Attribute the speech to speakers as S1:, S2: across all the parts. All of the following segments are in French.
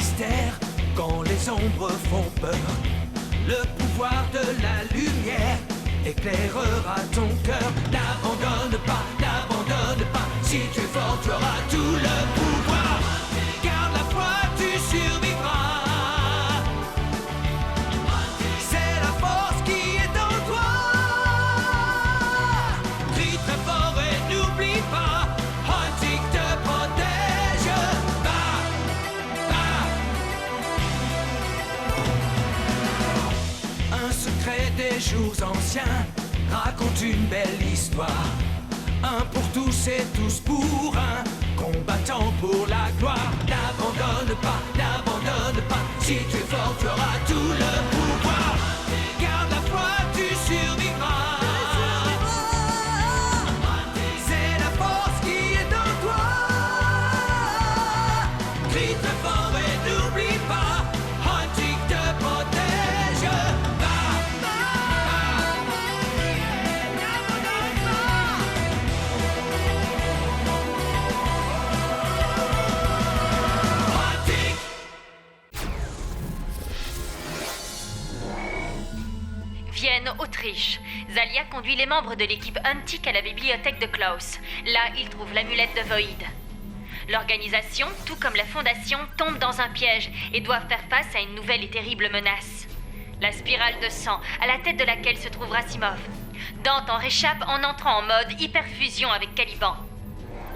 S1: mystère quand les ombres font peur. Le pouvoir de la lumière éclairera ton cœur. N'abandonne pas, si tu es fort, tu auras tout le pouvoir. Garde la foi, tu survivras. C'est la force qui est en toi. Crie très fort et n'oublie pas, Huntik te protège. Un secret des jours anciens raconte une belle histoire. Un pour tous et tous pour un, combattant pour la gloire. N'abandonne pas, si tu es fort, tu auras tout le pouvoir. Garde la foi, tu survivras. C'est la force qui est en toi. Crie très fort et n'oublie pas, Huntik te protège.
S2: Vienne, Autriche. Zalia conduit les membres de l'équipe Huntik à la bibliothèque de Klaus. Là, ils trouvent l'amulette de Void. L'organisation, tout comme la Fondation, tombe dans un piège et doit faire face à une nouvelle et terrible menace. La spirale de sang, à la tête de laquelle se trouve Rasimov. Dante en réchappe en entrant en mode hyperfusion avec Caliban.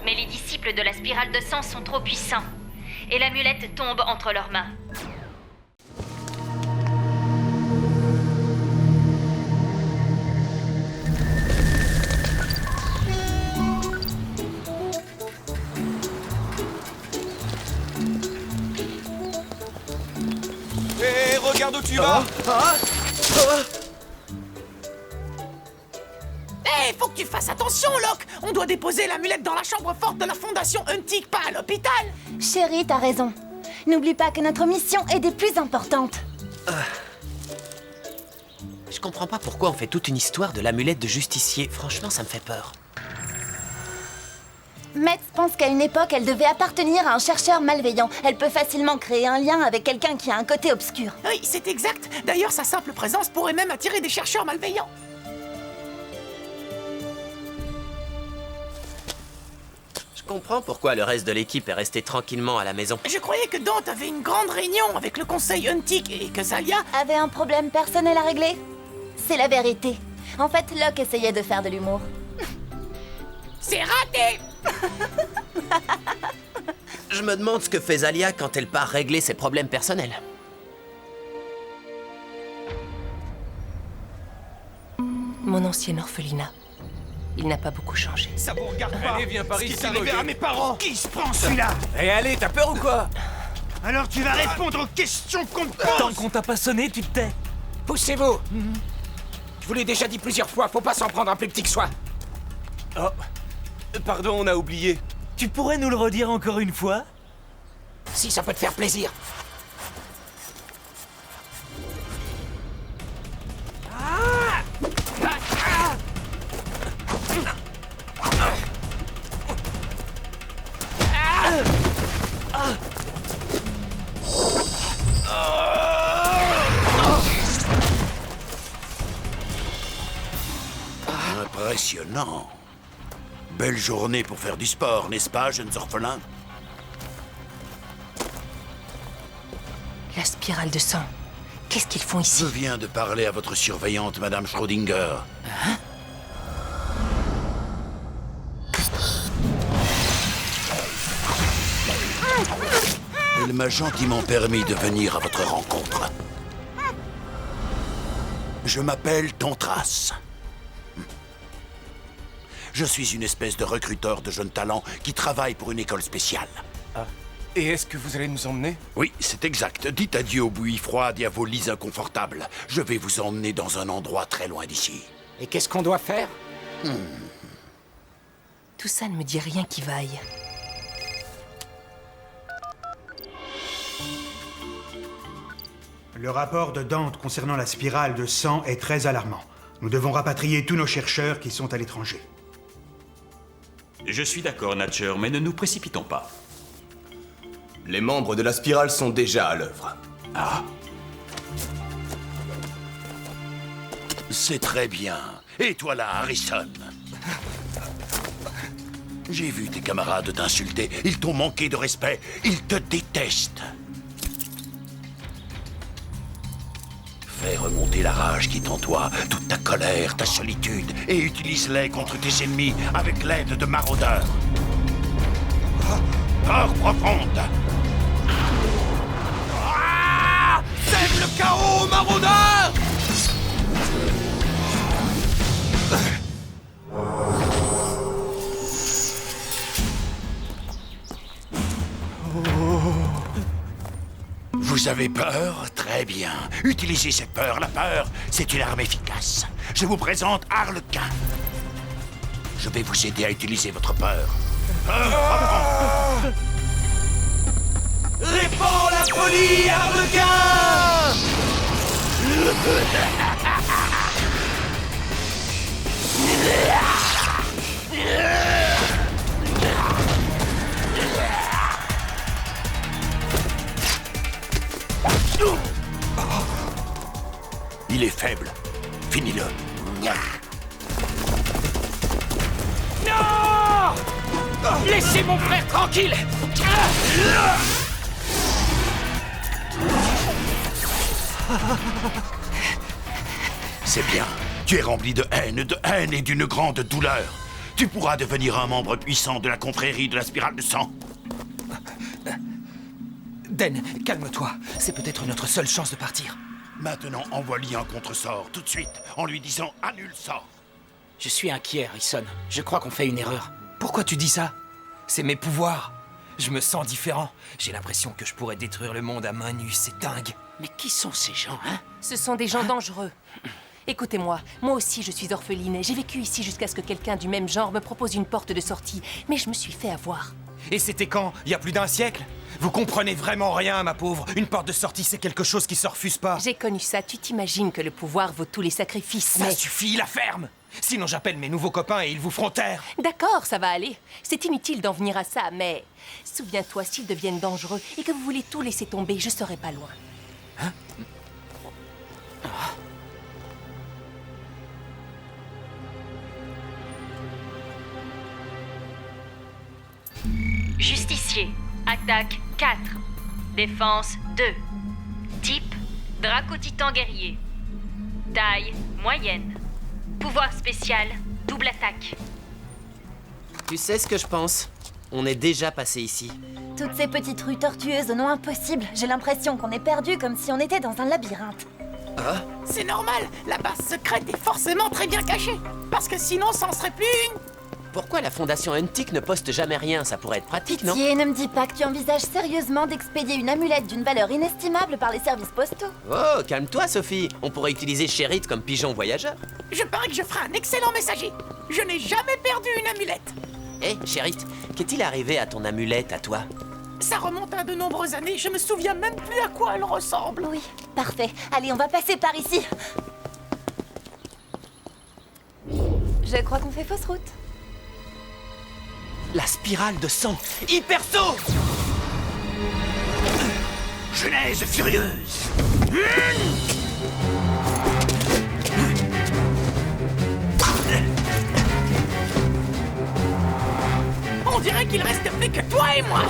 S2: Mais les disciples de la spirale de sang sont trop puissants. Et l'amulette tombe entre leurs mains.
S3: Hé, regarde où tu vas.
S4: Hé, faut que tu fasses attention, Locke. On doit déposer l'amulette dans la chambre forte de la Fondation Huntik, pas à l'hôpital.
S5: Chérie, t'as raison. N'oublie pas que notre mission est des plus importantes.
S6: Je comprends pas pourquoi on fait toute une histoire de l'amulette de justicier. Franchement, ça me fait peur.
S5: Metz pense qu'à une époque, elle devait appartenir à un chercheur malveillant. Elle peut facilement créer un lien avec quelqu'un qui a un côté obscur.
S4: Oui, c'est exact. D'ailleurs, sa simple présence pourrait même attirer des chercheurs malveillants.
S6: Je comprends pourquoi le reste de l'équipe est resté tranquillement à la maison.
S4: Je croyais que Dante avait une grande réunion avec le conseil Huntik et que Zalia...
S5: Avait un problème personnel à régler? C'est la vérité. En fait, Locke essayait de faire de l'humour.
S4: C'est raté.
S6: Je me demande ce que fait Zalia quand elle part régler ses problèmes personnels.
S7: Mon ancien orphelinat. Il n'a pas beaucoup changé.
S3: Ça vous regarde pas.
S8: Allez, viens par
S3: Ce qui
S8: ici,
S3: est arrivé
S8: Logan.
S3: à mes parents.
S8: Qui se prend celui-là?
S3: Eh allez, t'as peur ou quoi?
S8: Alors tu vas répondre aux questions qu'on te
S1: Tant
S8: pose.
S1: qu'on t'a pas sonné, tu te tais.
S4: Poussez-vous. Je vous l'ai déjà dit plusieurs fois, faut pas s'en prendre un plus petit que soi.
S3: Oh, pardon, on a oublié.
S1: Tu pourrais nous le redire encore une fois?
S4: Si ça peut te faire plaisir.
S9: Impressionnant. Belle journée pour faire du sport, n'est-ce pas, jeunes orphelins?
S7: La spirale de sang. Qu'est-ce qu'ils font ici?
S9: Je viens de parler à votre surveillante, Madame Schrödinger. Elle m'a gentiment permis de venir à votre rencontre. Je m'appelle Tontras. Je suis une espèce de recruteur de jeunes talents qui travaille pour une école spéciale.
S3: Et est-ce que vous allez nous emmener?
S9: Oui, c'est exact. Dites adieu aux bouillies froides et à vos lits inconfortables. Je vais vous emmener dans un endroit très loin d'ici.
S4: Et qu'est-ce qu'on doit faire?
S7: Tout ça ne me dit rien qui vaille.
S10: Le rapport de Dante concernant la spirale de sang est très alarmant. Nous devons rapatrier tous nos chercheurs qui sont à l'étranger.
S11: Je suis d'accord, Natcher, mais ne nous précipitons pas.
S3: Les membres de la spirale sont déjà à l'œuvre.
S9: Ah. C'est très bien. Et toi là, Harrison? J'ai vu tes camarades t'insulter. Ils t'ont manqué de respect. Ils te détestent. Fais remonter la rage qui est en toi, toute ta colère, ta solitude, et utilise-les contre tes ennemis avec l'aide de maraudeurs. Peur profonde.
S1: Sème le chaos, maraudeur!
S9: Vous avez peur? Très bien. Utilisez cette peur. La peur, c'est une arme efficace. Je vous présente Harlequin. Je vais vous aider à utiliser votre peur.
S1: Répands la folie, Harlequin!
S9: Il est faible. Finis-le.
S1: Non! Laissez mon frère tranquille!
S9: C'est bien. Tu es rempli de haine et d'une grande douleur. Tu pourras devenir un membre puissant de la confrérie de la spirale de sang.
S1: Den, calme-toi. C'est peut-être notre seule chance de partir.
S9: Maintenant, envoie-lui un contre-sort, tout de suite, en lui disant « annule sort ».
S4: Je suis inquiet, Harrison. Je crois qu'on fait une erreur.
S1: Pourquoi tu dis ça? C'est mes pouvoirs. Je me sens différent. J'ai l'impression que je pourrais détruire le monde à main nue, c'est dingue.
S4: Mais qui sont ces gens, hein?
S7: Ce sont des gens dangereux. Écoutez-moi, moi aussi je suis orpheline. J'ai vécu ici jusqu'à ce que quelqu'un du même genre me propose une porte de sortie. Mais je me suis fait avoir.
S1: Et c'était quand? Il y a plus d'un siècle? Vous comprenez vraiment rien, ma pauvre. Une porte de sortie, c'est quelque chose qui se refuse pas.
S7: J'ai connu ça. Tu t'imagines que le pouvoir vaut tous les sacrifices,
S1: Ça suffit, la ferme! Sinon j'appelle mes nouveaux copains et ils vous feront taire.
S7: D'accord, ça va aller. C'est inutile d'en venir à ça, mais... Souviens-toi, s'ils deviennent dangereux et que vous voulez tout laisser tomber, je serai pas loin.
S1: Hein?
S2: Justicier, attaque 4. Défense 2. Type, Draco-Titan guerrier. Taille, moyenne. Pouvoir spécial, double attaque.
S6: Tu sais ce que je pense? On est déjà passé ici.
S5: Toutes ces petites rues tortueuses au nom impossible. J'ai l'impression qu'on est perdu comme si on était dans un labyrinthe.
S4: C'est normal, la base secrète est forcément très bien cachée. Parce que sinon, ça en serait plus une.
S6: Pourquoi la fondation Untic ne poste jamais rien? Ça pourrait être pratique, non?
S5: Pitié, ne me dis pas que tu envisages sérieusement d'expédier une amulette d'une valeur inestimable par les services postaux.
S6: Oh, calme-toi, Sophie. On pourrait utiliser Sherrit comme pigeon voyageur.
S4: Je parie que je ferai un excellent messager. Je n'ai jamais perdu une amulette.
S6: Hé, Sherrit, qu'est-il arrivé à ton amulette, à toi?
S4: Ça remonte à de nombreuses années, je me souviens même plus à quoi elle ressemble.
S5: Oui, parfait. Allez, on va passer par ici. Je crois qu'on fait fausse route.
S6: La spirale de sang. Hyper saut!
S9: Genèse furieuse.
S4: On dirait qu'il reste plus que toi et moi.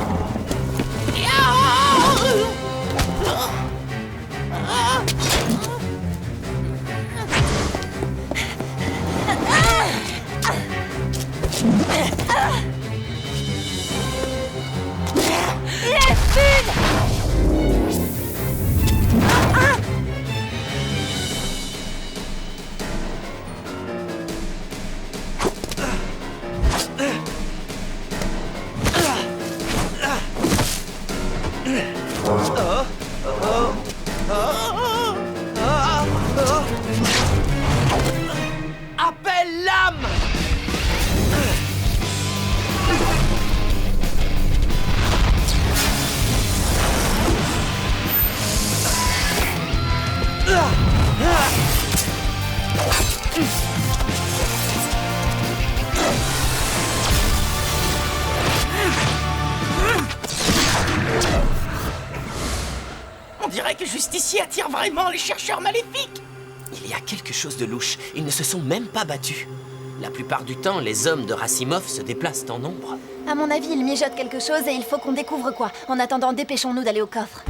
S4: dirait que Justicier attire vraiment les chercheurs maléfiques.
S6: Il y a quelque chose de louche. Ils ne se sont même pas battus. La plupart du temps, les hommes de Racimov se déplacent en nombre.
S5: À mon avis, il mijote quelque chose et il faut qu'on découvre quoi. En attendant, dépêchons-nous d'aller au coffre.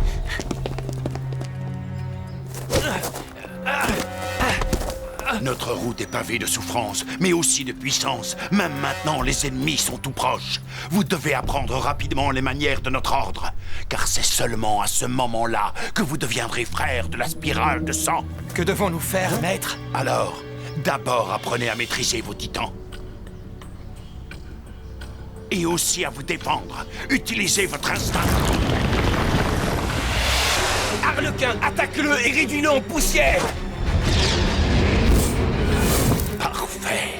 S9: Notre route est pavée de souffrance, mais aussi de puissance. Même maintenant, les ennemis sont tout proches. Vous devez apprendre rapidement les manières de notre ordre, car c'est seulement à ce moment-là que vous deviendrez frères de la spirale de sang.
S3: Que devons-nous faire, maître?
S9: Alors, d'abord apprenez à maîtriser vos titans. Et aussi à vous défendre. Utilisez votre instinct.
S3: Harlequin, attaque-le et réduis-le en poussière!
S9: Parfait.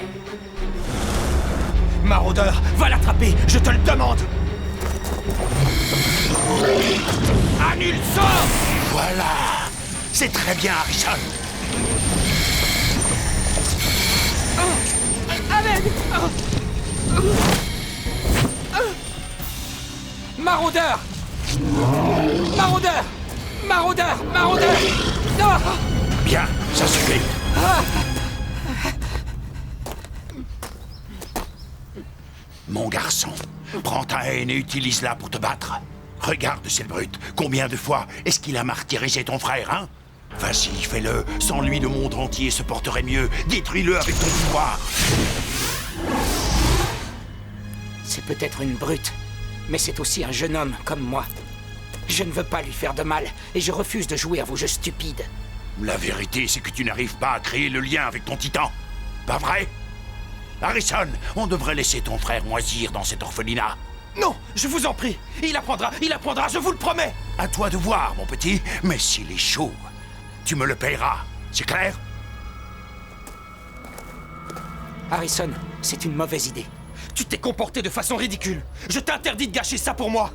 S3: Maraudeur, va l'attraper, je te le demande! Annule sort!
S9: Voilà. C'est très bien, Harrison.
S3: Maraudeur! Maraudeur! Maraudeur! Maraudeur! Non!
S9: Bien, ça suffit. Mon garçon, prends ta haine et utilise-la pour te battre. Regarde, c'est le brute. Combien de fois est-ce qu'il a martyrisé ton frère, hein? Vas-y, fais-le. Sans lui, le monde entier se porterait mieux. Détruis-le avec ton pouvoir.
S4: C'est peut-être une brute, mais c'est aussi un jeune homme comme moi. Je ne veux pas lui faire de mal, et je refuse de jouer à vos jeux stupides.
S9: La vérité, c'est que tu n'arrives pas à créer le lien avec ton titan. Pas vrai? Harrison, on devrait laisser ton frère moisir dans cet orphelinat.
S3: Non, je vous en prie! Il apprendra, je vous le promets!
S9: À toi de voir, mon petit, mais s'il est chaud, tu me le payeras. C'est clair?
S4: Harrison, c'est une mauvaise idée.
S3: Tu t'es comporté de façon ridicule. Je t'interdis de gâcher ça pour moi.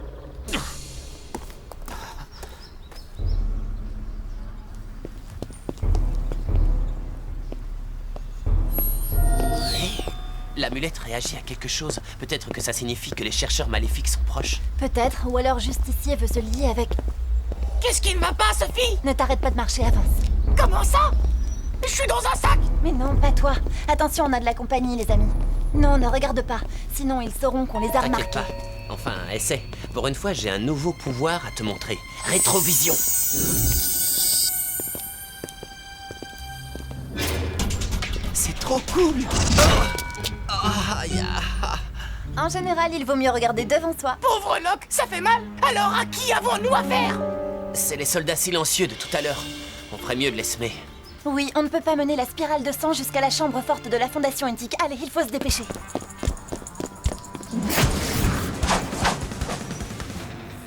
S6: L'amulette réagit à quelque chose. Peut-être que ça signifie que les chercheurs maléfiques sont proches.
S5: Peut-être, ou alors Justicier veut se lier avec...
S4: Qu'est-ce qui ne va pas, Sophie?
S5: Ne t'arrête pas de marcher, avance.
S4: Comment ça? Je suis dans un sac!
S5: Mais non, pas toi. Attention, on a de la compagnie, les amis. Non, ne regarde pas. Sinon, ils sauront qu'on les a
S6: T'inquiète
S5: remarqués.
S6: pas. Enfin, essaie. Pour une fois, j'ai un nouveau pouvoir à te montrer. Rétrovision. C'est trop cool.
S5: En général, il vaut mieux regarder devant soi.
S4: Pauvre Locke, ça fait mal! Alors à qui avons-nous affaire?
S6: C'est les soldats silencieux de tout à l'heure. On ferait mieux de les semer.
S5: Oui, on ne peut pas mener la spirale de sang jusqu'à la chambre forte de la Fondation Antique. Allez, il faut se dépêcher.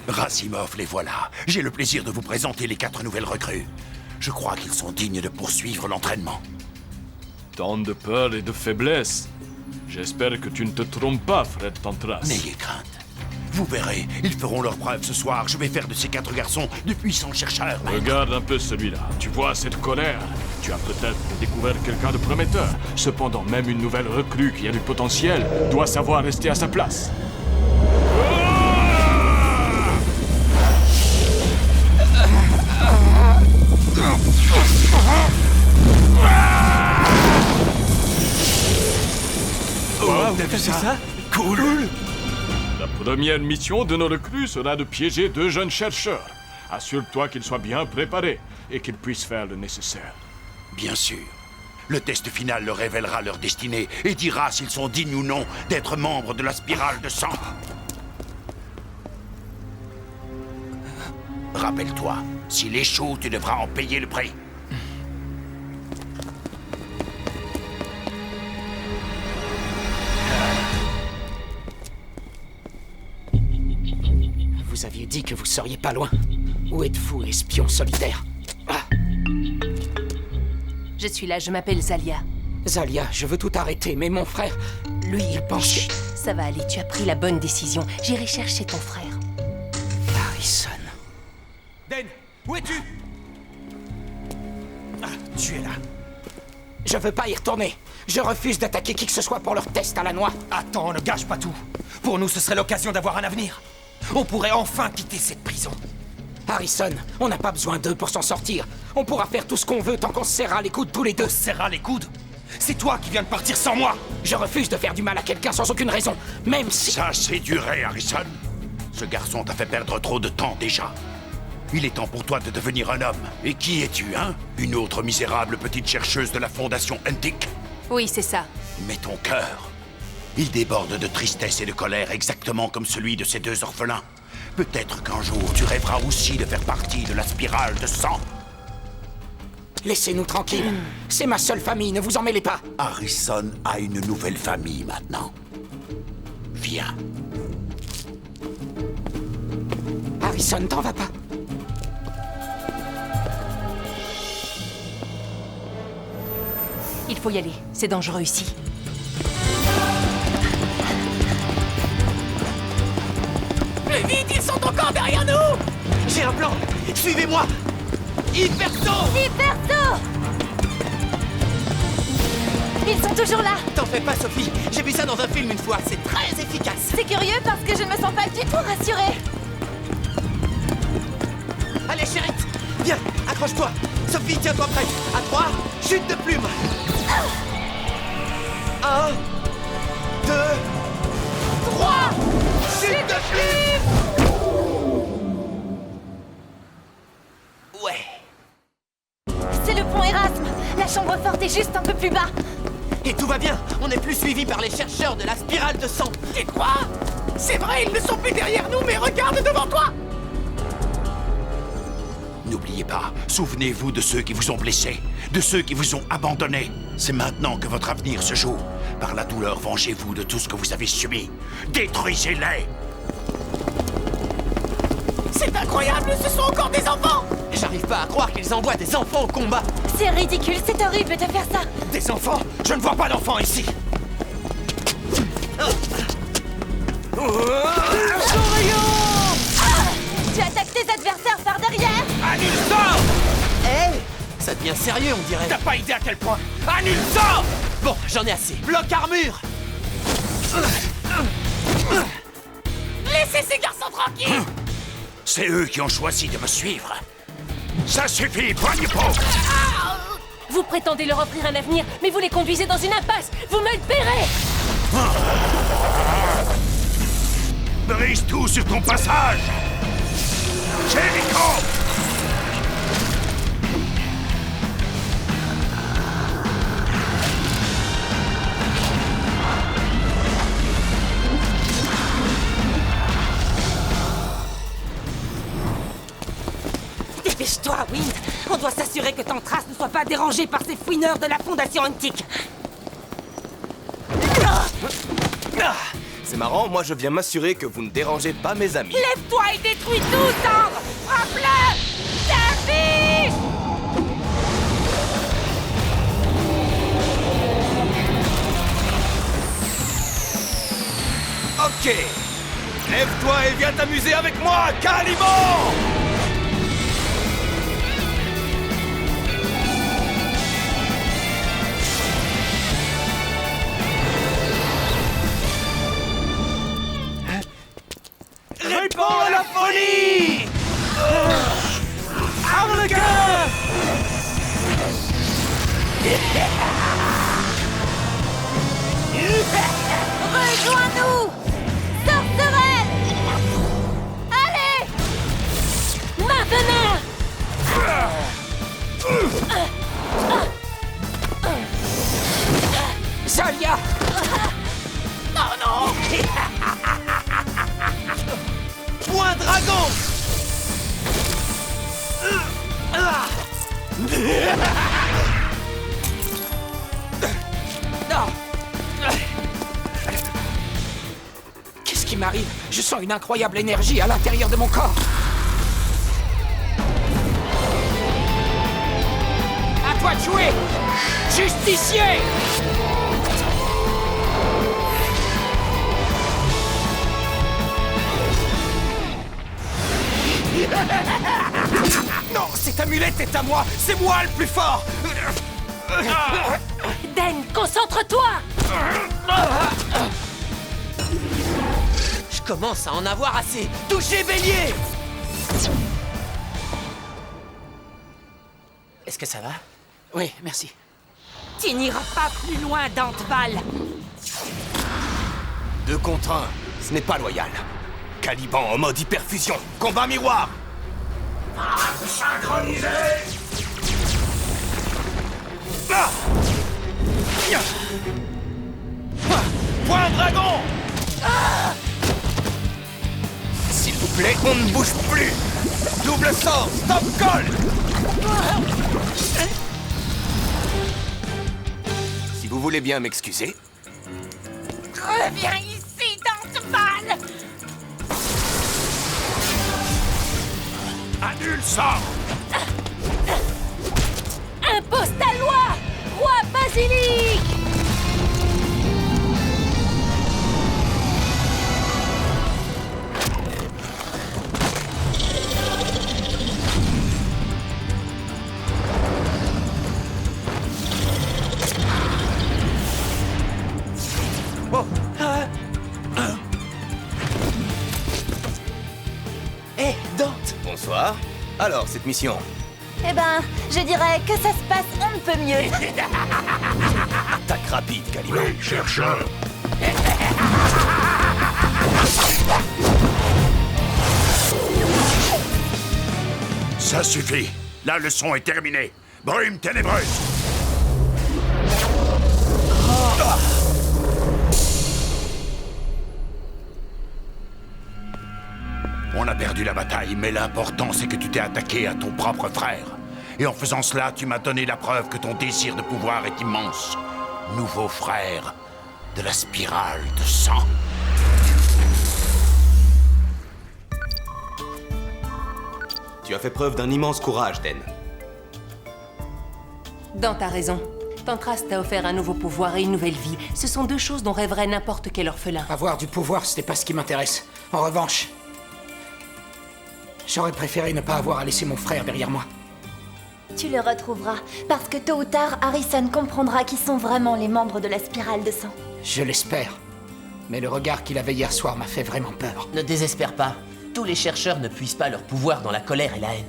S9: Racimov, les voilà. J'ai le plaisir de vous présenter les 4 nouvelles recrues. Je crois qu'ils sont dignes de poursuivre l'entraînement.
S11: Tant de peur et de faiblesse. J'espère que tu ne te trompes pas, Fred Tantras.
S9: N'ayez crainte. Vous verrez, ils feront leur preuve ce soir. Je vais faire de ces 4 garçons de puissants chercheurs.
S11: Regarde un peu celui-là. Tu vois cette colère? Tu as peut-être découvert quelqu'un de prometteur. Cependant, même une nouvelle recrue qui a du potentiel doit savoir rester à sa place.
S3: Oh, t'as vu ça?
S9: Cool.
S11: La première mission de nos recrues sera de piéger 2 jeunes chercheurs. Assure-toi qu'ils soient bien préparés et qu'ils puissent faire le nécessaire.
S9: Bien sûr. Le test final leur révélera leur destinée et dira s'ils sont dignes ou non d'être membres de la spirale de sang. Rappelle-toi, s'il échoue, tu devras en payer le prix.
S4: Vous aviez dit que vous seriez pas loin. Où êtes-vous, espion solitaire?
S7: Je suis là, je m'appelle Zalia.
S4: Zalia, je veux tout arrêter, mais mon frère, lui, il pense
S7: Chut,
S4: que...
S7: ça va aller, tu as pris la bonne décision. J'irai chercher ton frère.
S4: Harrison...
S3: Den, où es-tu? Ah, tu es là.
S4: Je veux pas y retourner. Je refuse d'attaquer qui que ce soit pour leur test à la noix.
S3: Attends, ne gâche pas tout. Pour nous, ce serait l'occasion d'avoir un avenir. On pourrait enfin quitter cette prison.
S4: Harrison, on n'a pas besoin d'eux pour s'en sortir. On pourra faire tout ce qu'on veut tant qu'on se serrera les coudes tous les deux.
S3: On se serrera les coudes? C'est toi qui viens de partir sans moi!
S4: Je refuse de faire du mal à quelqu'un sans aucune raison, même si...
S9: Ça c'est duré, Harrison. Ce garçon t'a fait perdre trop de temps déjà. Il est temps pour toi de devenir un homme. Et qui es-tu, hein? Une autre misérable petite chercheuse de la Fondation Untic?
S7: Oui, c'est ça.
S9: Mais ton cœur, il déborde de tristesse et de colère exactement comme celui de ces deux orphelins. Peut-être qu'un jour, tu rêveras aussi de faire partie de la spirale de sang.
S4: Laissez-nous tranquilles. C'est ma seule famille, ne vous en mêlez pas.
S9: Harrison a une nouvelle famille maintenant. Viens.
S4: Harrison, t'en vas pas.
S7: Il faut y aller. C'est dangereux ici.
S6: Plus vite, ils sont encore derrière nous!
S3: J'ai un plan! Suivez-moi! Hyperso!
S5: Hyperso! Ils sont toujours là!
S3: T'en fais pas, Sophie! J'ai vu ça dans un film une fois, c'est très efficace!
S5: C'est curieux parce que je ne me sens pas du tout rassurée!
S3: Allez, chérie! Viens, accroche-toi! Sophie, tiens-toi prête! À 3, chute de plume! 1, 2, 3! Chute de plume! Ouais.
S5: C'est le pont Erasme! La chambre forte est juste un peu plus bas!
S3: Et tout va bien, on n'est plus suivis par les chercheurs de la spirale de sang.
S6: Tu crois? C'est vrai, ils ne sont plus derrière nous, mais regarde devant toi!
S9: N'oubliez pas, souvenez-vous de ceux qui vous ont blessés, de ceux qui vous ont abandonnés. C'est maintenant que votre avenir se joue. Par la douleur, vengez-vous de tout ce que vous avez subi. Détruisez-les!
S6: C'est incroyable, ce sont encore des enfants!
S3: J'arrive pas à croire qu'ils envoient des enfants au combat.
S5: C'est ridicule, c'est horrible de faire ça!
S3: Des enfants? Je ne vois pas d'enfants ici.
S5: Tu attaques tes adversaires par derrière!
S3: Annule ça!
S8: Hé!
S3: Ça devient sérieux, on dirait.
S8: T'as pas idée à quel point!
S3: Annule ça! Bon, j'en ai assez. Bloc armure!
S6: Laissez ces garçons tranquilles!
S9: C'est eux qui ont choisi de me suivre. Ça suffit, poigne pas!
S7: Vous prétendez leur offrir un avenir, mais vous les conduisez dans une impasse! Vous me le paierez!
S9: Brise tout sur ton passage! Jericho!
S4: Dépêche-toi, Wind. On doit s'assurer que Tantras ne soit pas dérangé par ces fouineurs de la Fondation Untic.
S3: C'est marrant, moi je viens m'assurer que vous ne dérangez pas mes amis.
S4: Lève-toi et détruis tout, Tendre! Frappe-le! T'affiche!
S3: Ok. Lève-toi et viens t'amuser avec moi, Caliban! Répands la folie! Arme le cœur!
S5: Rejoins-nous! Sorcerelle! Allez!
S7: Maintenant!
S4: Zalia!
S6: Oh non!
S3: Point dragon!
S4: Qu'est-ce qui m'arrive? Je sens une incroyable énergie à l'intérieur de mon corps. À toi de jouer! Justicier!
S3: Non, cette amulette est à moi! C'est moi le plus fort!
S7: Den, concentre-toi!
S3: Je commence à en avoir assez! Touchez, bélier!
S6: Est-ce que ça va?
S4: Oui, merci.
S8: Tu n'iras pas plus loin, Danteval.
S3: 2 contre 1, ce n'est pas loyal. Caliban en mode hyperfusion. Combat miroir.
S9: Synchronisé.
S3: Ah. Point dragon. S'il vous plaît, on ne bouge plus. Double sort, stop call. Si vous voulez bien m'excuser.
S8: Reviens ici, Danteval.
S9: Annule ça.
S8: Impose ta loi, roi Basilic.
S3: Hé, Dante. Bonsoir. Alors, cette mission?
S5: Eh ben, je dirais que ça se passe on ne peut mieux.
S3: Attaque rapide, Caliban.
S9: Oui, chercheur. Ça suffit. La leçon est terminée. Brume ténébreuse. On a perdu la bataille, mais l'important c'est que tu t'es attaqué à ton propre frère. Et en faisant cela, tu m'as donné la preuve que ton désir de pouvoir est immense. Nouveau frère de la spirale de sang.
S3: Tu as fait preuve d'un immense courage, Den.
S7: Dante a raison. Tantrast t'a offert un nouveau pouvoir et une nouvelle vie. Ce sont 2 choses dont rêverait n'importe quel orphelin.
S4: Avoir du pouvoir, c'était pas ce qui m'intéresse. En revanche, j'aurais préféré ne pas avoir à laisser mon frère derrière moi.
S5: Tu le retrouveras, parce que tôt ou tard, Harrison comprendra qui sont vraiment les membres de la spirale de sang.
S4: Je l'espère. Mais le regard qu'il avait hier soir m'a fait vraiment peur.
S6: Ne désespère pas. Tous les chercheurs ne puisent pas leur pouvoir dans la colère et la haine.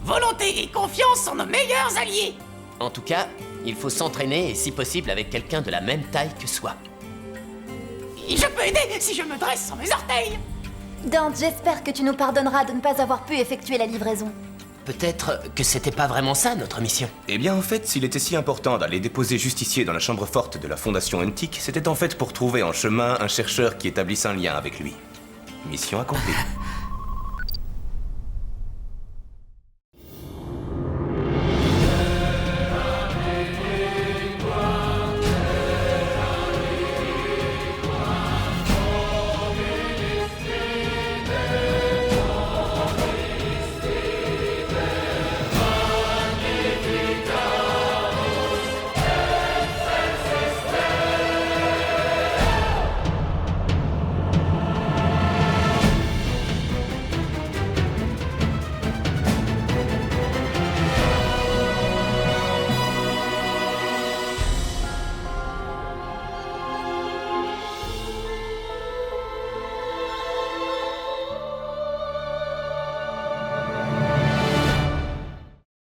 S8: Volonté et confiance sont nos meilleurs alliés.
S6: En tout cas, il faut s'entraîner et si possible avec quelqu'un de la même taille que soi.
S8: Et je peux aider si je me dresse sur mes orteils.
S5: Dante, j'espère que tu nous pardonneras de ne pas avoir pu effectuer la livraison.
S6: Peut-être que c'était pas vraiment ça notre mission.
S12: Eh bien, en fait, s'il était si important d'aller déposer justicier dans la chambre forte de la Fondation Untic, c'était en fait pour trouver en chemin un chercheur qui établisse un lien avec lui. Mission accomplie.